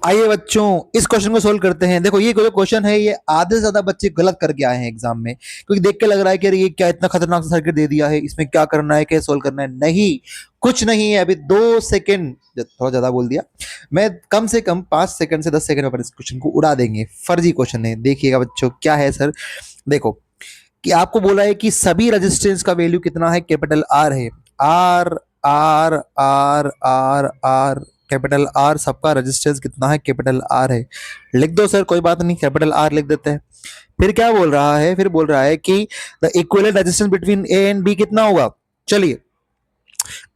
आइए बच्चों, इस क्वेश्चन को सोल्व करते हैं। देखो, ये जो क्वेश्चन है ये आधे से ज्यादा बच्चे गलत करके आए हैं एग्जाम में, क्योंकि देख के लग रहा है कि अरे ये क्या इतना खतरनाक सा सर्किट दे दिया है, इसमें क्या करना है, क्या सोल्व करना है। नहीं, कुछ नहीं है। अभी 2 सेकंड, थोड़ा ज्यादा बोल दिया मैं, कम से कम 5 सेकंड से 10 सेकंड में अपन इस क्वेश्चन को उड़ा देंगे। फर्जी क्वेश्चन है। देखिएगा बच्चों, क्या है सर। देखो कि आपको बोला है कि सभी रेजिस्टेंस का वैल्यू कितना है, कैपिटल आर है। R R R R R, capital R, सबका रेजिस्टेंस कितना है, कैपिटल आर है। लिख दो सर, कोई बात नहीं, कैपिटल आर लिख देते हैं। फिर क्या बोल रहा है, फिर बोल रहा है कि the equivalent resistance between A and B कितना होगा। चलिए,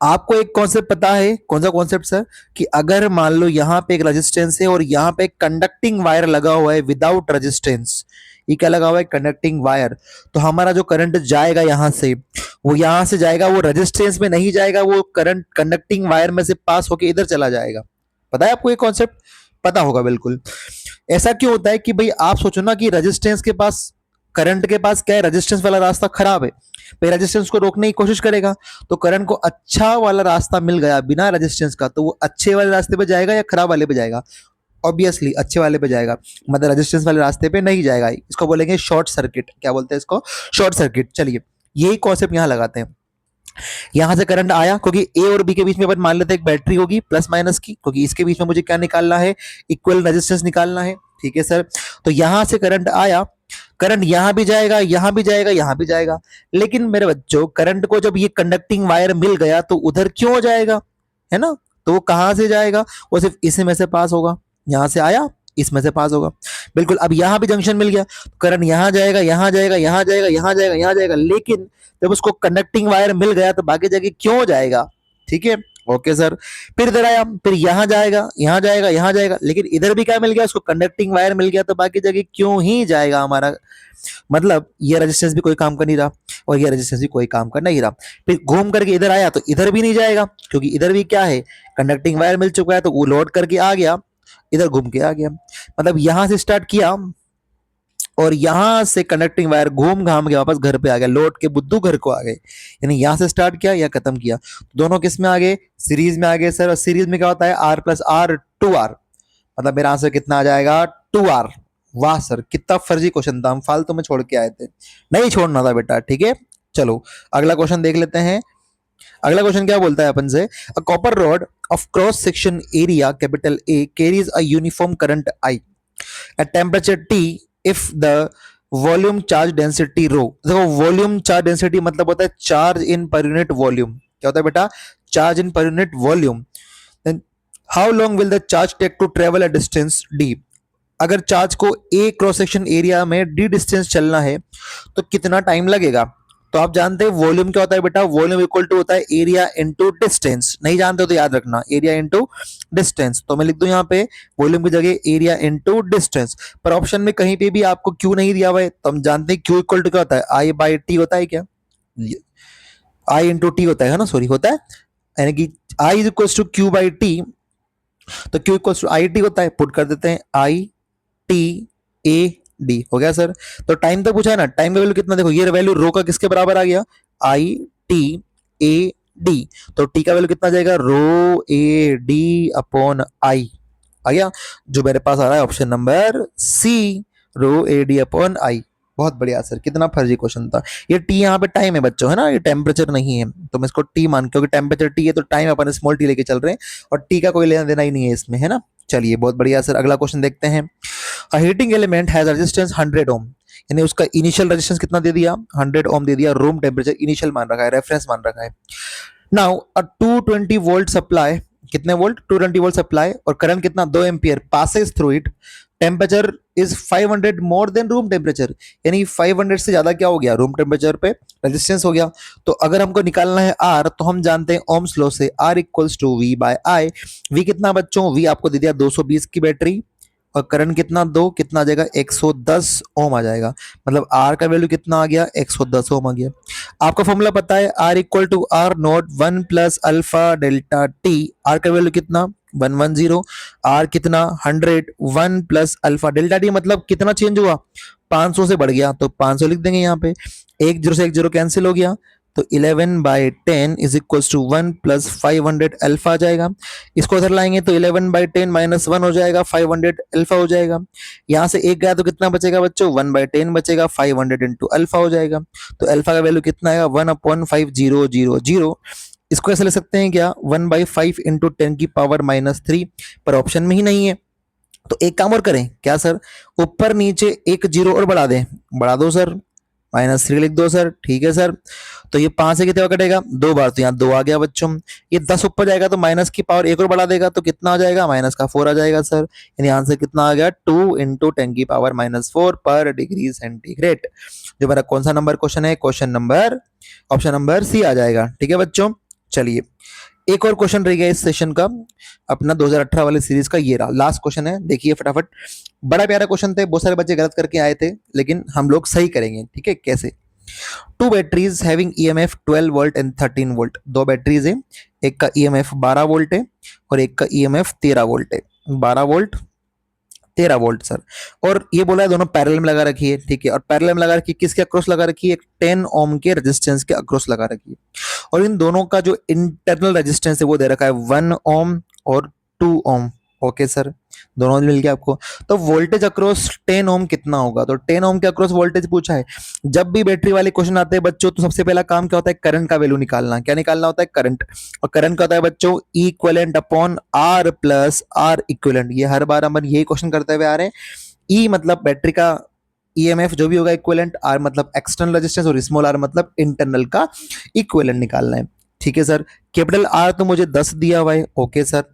आपको एक कॉन्सेप्ट पता है। कौन सा कॉन्सेप्ट सर? कि अगर मान लो यहां पे एक रेजिस्टेंस है और यहां पे एक कंडक्टिंग वायर लगा हुआ है विदाउट रेजिस्टेंस, ये क्या लगा हुआ है, कंडक्टिंग वायर, तो हमारा जो करंट जाएगा यहां से, वो यहां से जाएगा, वो रेजिस्टेंस में नहीं जाएगा, वो करंट कंडक्टिंग वायर में से पास होके इधर चला जाएगा। पता है आपको ये कॉन्सेप्ट? पता होगा बिल्कुल। ऐसा क्यों होता है कि भाई आप सोचो ना कि रेजिस्टेंस के पास, करंट के पास क्या है, रेजिस्टेंस वाला रास्ता खराब है, भाई रेजिस्टेंस को रोकने की कोशिश करेगा, तो करंट को अच्छा वाला रास्ता मिल गया बिना रेजिस्टेंस का, तो वो अच्छे वाले रास्ते पे जाएगा या खराब वाले पे जाएगा? ऑब्वियसली अच्छे वाले पे जाएगा, मतलब रेजिस्टेंस वाले रास्ते पे नहीं जाएगा। इसको बोलेंगे शॉर्ट सर्किट। क्या बोलते हैं इसको? Short circuit. चलिए, यही कॉन्सेप्ट यहां लगाते हैं। यहां से करंट आया, क्योंकि ए और बी के बीच में अपन मान लेते हैं एक बैटरी होगी प्लस माइनस की, क्योंकि इसके बीच में मुझे क्या निकालना है, इक्वल रेजिस्टेंस निकालना है। ठीक है सर। तो यहां से करंट आया, करंट यहां भी जाएगा, यहां भी जाएगा, यहां भी जाएगा, लेकिन मेरे बच्चों करंट को जब ये कंडक्टिंग वायर मिल गया तो उधर क्यों जाएगा, है ना? तो वो कहां से जाएगा? वो सिर्फ इसी में से पास होगा। यहां से आया, इसमें से पास होगा। बिल्कुल। अब यहां भी जंक्शन मिल गया, करंट यहां जाएगा, यहां जाएगा, यहां जाएगा, यहां जाएगा, यहां जाएगा, लेकिन जब उसको कंडक्टिंग वायर मिल गया तो बाकी जगह क्यों जाएगा? ठीक है, ओके सर। फिर इधर आया, फिर यहां जाएगा, यहां जाएगा, यहां जाएगा, लेकिन इधर भी क्या मिल गया, उसको कंडक्टिंग वायर मिल गया, तो बाकी जगह क्यों ही जाएगा हमारा? मतलब ये रेजिस्टेंस भी कोई काम का नहीं रहा और ये रेजिस्टेंस भी कोई काम का नहीं रहा। फिर घूम करके इधर आया तो इधर भी नहीं जाएगा, क्योंकि इधर भी क्या है, कंडक्टिंग वायर मिल चुका है, तो वो लोड करके आ गया, इधर घूम के आ गया। मतलब यहां से स्टार्ट किया और यहां से कनेक्टिंग वायर घूम घाम के वापस घर पे आ गया, लौट के बुद्धू घर को आ गए। यानी यहां से स्टार्ट किया या खत्म किया, तो दोनों किस में आ गए, सीरीज में आ गए सर। और सीरीज में क्या होता है, आर प्लस आर, 2R। मतलब मेरा आंसर कितना आ जाएगा, 2R। वाह सर, कितना फर्जी क्वेश्चन था, हम फालतू में छोड़ के आए थे, नहीं छोड़ना था बेटा। ठीक है, चलो अगला क्वेश्चन देख लेते हैं। अगला क्वेश्चन क्या बोलता है अपन से, a copper rod of cross section area capital A carries a uniform current I at temperature T if the volume charge density rho. देखो, वॉल्यूम चार्ज डेंसिटी मतलब होता है charge in per unit volume. क्या होता है बेटा? Charge in per unit volume. Then how long will the charge take to travel a distance D. अगर charge को ए क्रॉस सेक्शन एरिया में डी डिस्टेंस चलना है तो कितना टाइम लगेगा? तो आप जानते हैं वॉल्यूम क्या होता है बेटा, वॉल्यूम इक्वल टू होता है एरिया इनटू डिस्टेंस। नहीं जानते हो तो याद रखना, एरिया इनटू डिस्टेंस। तो मैं लिख दूं यहाँ पे वॉल्यूम की जगह एरिया इनटू डिस्टेंस। पर ऑप्शन में कहीं पे भी आपको क्यू नहीं दिया हुआ है, तो हम जानते हैं क्यू इक्वल टू क्या होता है, आई बाई टी होता है। क्या आई इंटू टी होता है ना, सॉरी होता है, यानी कि I is equal to Q by T, तो Q equal to I T होता है। पुट कर देते हैं आई टी ए डी, हो गया सर। तो टाइम तक पूछा है ना, टाइम का वैल्यू कितना, देखो ये वैल्यू रो का किसके बराबर आ गया, आई टी ए डी। तो टी का वैल्यू कितना जाएगा, रो ए डी अपॉन आई आ गया, जो मेरे पास आ रहा है option number C, rho A D upon I. बहुत बढ़िया सर, कितना फर्जी क्वेश्चन था। ये टी यहाँ पे टाइम है बच्चों, है ना, ये टेम्परेचर नहीं है, तो मैं इसको टी मान, क्योंकि टेम्परेचर टी है तो टाइम अपन स्मॉल टी लेके चल रहे हैं, और टी का कोई लेना देना ही नहीं है इसमें, है ना। चलिए बहुत बढ़िया सर, अगला क्वेश्चन देखते हैं। अ हीटिंग एलिमेंट हैज रेजिस्टेंस 100 ओम, यानी उसका इनिशियल रेजिस्टेंस कितना दे दिया, 100 ओम दे दिया। रूम टेम्परेचर इनिशियल मान रखा है, रेफरेंस मान रखा है। नाउ अ 220 वोल्ट सप्लाई, कितने वोल्ट, 220 वोल्ट सप्लाई, और करंट कितना, 2 ampere passes through it. Temperature is 500 more than room temperature, यानी 500 से ज्यादा क्या हो गया, रूम टेम्परेचर पे रेजिस्टेंस हो गया। तो अगर हमको निकालना है आर, तो हम जानते हैं ओम्स लॉ से, R equals to V by I. V कितना बच्चों, वी आपको दे दिया 220 की बैटरी, और करंट कितना, दो, कितना आ जाएगा, 110 ओम आ जाएगा। मतलब आर का वैल्यू कितना आ गया, 110 ओम आ गया। आपका फॉर्मूला पता है, R equal to R nought 1 plus alpha delta T. R का वैल्यू कितना, 110। आर कितना, 100, 1 प्लस अल्फा डेल्टा टी, मतलब कितना चेंज हुआ, 500 से बढ़ गया, तो 500 लिख देंगे यहाँ पे। एक जीरो से एक जीरो कैंसिल हो गया, तो 11/10 is equal to 1 plus 500 alpha आ जाएगा। इसको उधर लाएंगे तो 11/10 माइनस 1 हो जाएगा, 500 अल्फा हो जाएगा। यहाँ से एक गया तो कितना बचेगा बच्चों, 1/10 बचेगा, 500 इंटू अल्फा हो जाएगा। तो अल्फा का वैल्यू कितना आएगा, 1/5000। इसको ऐसे ले सकते हैं क्या, 1/5 इंटू 10⁻³ पर ऑप्शन में ही नहीं है। तो एक काम और करें क्या सर, ऊपर नीचे एक जीरो और बढ़ा दें, बढ़ा दो सर, -3 लिख दो सर, ठीक है सर। तो ये 5 से कितने कटेगा, 2 बार, तो यहाँ 2 आ गया बच्चों। ये 10 ऊपर जाएगा तो माइनस की पावर एक और बढ़ा देगा तो कितना आ जाएगा, -4 आ जाएगा सर। यानी आंसर कितना आ गया, 2 इंटू 10⁻⁴ पर डिग्री सेंटीग्रेड। जो मेरा कौन सा नंबर क्वेश्चन है, ऑप्शन नंबर सी आ जाएगा। ठीक है बच्चों, चलिए एक और क्वेश्चन रह गया इस सेशन का, अपना 2018 वाले सीरीज का, ये रहा लास्ट क्वेश्चन है, देखिए फटाफट। बड़ा प्यारा क्वेश्चन थे, बहुत सारे बच्चे गलत करके आए थे, लेकिन हम लोग सही करेंगे, ठीक है। कैसे, 2 batteries having EMF 12 volt and 13 volt. 2 batteries है, एक का ईएमएफ 12 वोल्ट है और एक का ईएमएफ 13 वोल्ट है। 12 वोल्ट 13 वोल्ट सर। और ये बोला है दोनों पैरेलल में लगा रखी है, ठीक है। और पैरेलल में लगा रखी है, किसके अक्रॉस लगा रखी है, एक 10 ओम के रेजिस्टेंस के अक्रॉस लगा रखी है। और इन दोनों का जो इंटरनल रेजिस्टेंस है वो दे रखा है 1 ओम और 2 ओम। ओके सर, दोनों मिल गया आपको। तो वोल्टेज अक्रॉस 10 ओम कितना होगा, तो 10 ओम के अक्रॉस वोल्टेज पूछा है। जब भी बैटरी वाले क्वेश्चन आते हैं बच्चों, तो सबसे पहला काम क्या होता है, करंट का वैल्यू निकालना। क्या निकालना होता है, करंट। और करंट का होता है बच्चों equivalent upon R plus R equivalent. ये हर बार हम यही क्वेश्चन करते हुए आ रहे हैं। ई मतलब बैटरी का ईएमएफ जो भी होगा इक्विवेलेंट, आर मतलब एक्सटर्नल रेजिस्टेंस और स्मॉल आर मतलब इंटरनल का इक्विवेलेंट निकालना है। ठीक है सर, कैपिटल आर तो मुझे 10 दिया हुआ है। ओके सर,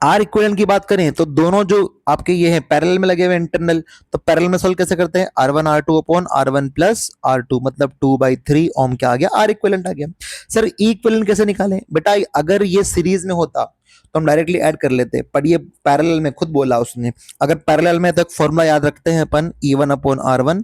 आर इक्विवेलेंट की बात करें तो दोनों जो आपके ये हैं पैरेलल में लगे हुए इंटरनल, तो पैरेलल में सॉल्व कैसे करते हैं, R1 R2 upon R1 plus R2 मतलब 2/3 ओम क्या आ गया, आर इक्विवेलेंट आ गया। सर इक्विवेलेंट कैसे निकालें, बेटा अगर ये सीरीज में होता तो हम डायरेक्टली ऐड कर लेते, पर ये पैरेलल में खुद बोला उसने। अगर पैरेलल में तो एक फॉर्मूला याद रखते हैं अपन, E1 upon R1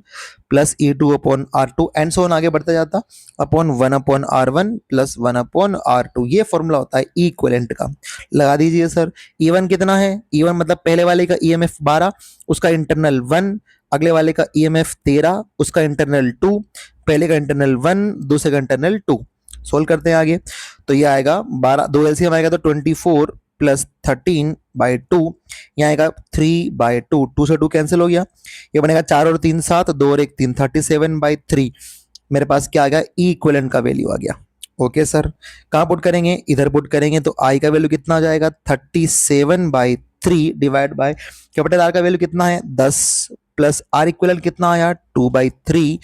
plus E2 upon R2 and so on आगे बढ़ता जाता, upon 1 upon R1 plus 1 upon R2। ये फॉर्मूला होता है इक्विवेलेंट का, लगा दीजिए सर। E1 कितना है, E1 मतलब पहले वाले का EMF 12, उसका इंटरनल 1, अगले वाले का EMF 13, उसका इंटरनल 2, पहले का इंटरनल 1, दूसरे का इंटरनल 2। सोल्व करते हैं आगे, तो ये आएगा 12, 2 एलसीएम आएगा तो 24 प्लस 13/2, यहाँ आएगा 3/2, 2 से 2 कैंसिल हो गया, ये बनेगा 4 और 3 7, 2 और 1 3, 37/3। मेरे पास क्या आ गया, ई इक्विवेलेंट का वैल्यू आ गया। ओके सर, कहाँ पुट करेंगे, इधर पुट करेंगे, तो आई का वैल्यू कितना आ जाएगा, 37/3 डिवाइड बाय कैपिटल आर का वैल्यू कितना है 10 प्लस आर इक्विवेलेंट कितना आया 2/3।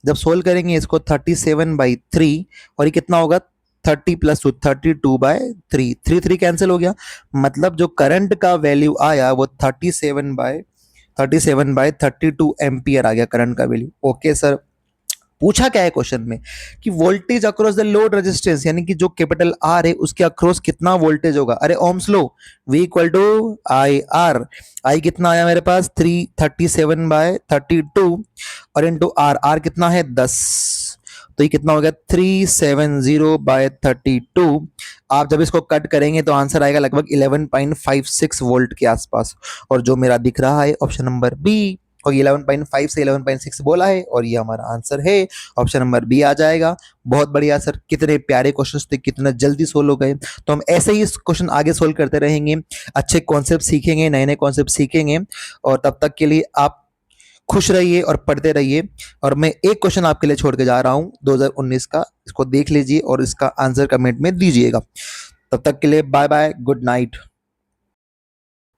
जब सोल्व करेंगे इसको 37/3 और ये कितना होगा 30 प्लस 2 32/3, 3 कैंसिल हो गया, मतलब जो करंट का वैल्यू आया वो 37/32 एम्पियर आ गया करंट का वैल्यू। ओके सर, पूछा क्या है क्वेश्चन में कि voltage across the load resistance, यानी कि जो कैपिटल आर है उसके अक्रॉस कितना वोल्टेज होगा। अरे Ohm's law, V equal to I R, I कितना आया मेरे पास 337/32 और इंटू आर, आर कितना है 10, तो ये कितना हो गया 370/32। आप जब इसको कट करेंगे तो आंसर आएगा लगभग 11.56 वोल्ट के आसपास, और जो मेरा दिख रहा है ऑप्शन नंबर बी, और 11.5 से 11.6 बोला है और ये हमारा आंसर है, ऑप्शन नंबर बी आ जाएगा। बहुत बढ़िया सर, कितने प्यारे क्वेश्चंस थे, कितना जल्दी सोल्व हो गए। तो हम ऐसे ही इस क्वेश्चन आगे सोल्व करते रहेंगे, अच्छे कॉन्सेप्ट सीखेंगे, नए नए कॉन्सेप्ट सीखेंगे, और तब तक के लिए आप खुश रहिए और पढ़ते रहिए। और मैं एक क्वेश्चन आपके लिए छोड़ के जा रहा हूं 2019 का, इसको देख लीजिए और इसका आंसर कमेंट में दीजिएगा। तब तक के लिए बाय बाय, गुड नाइट।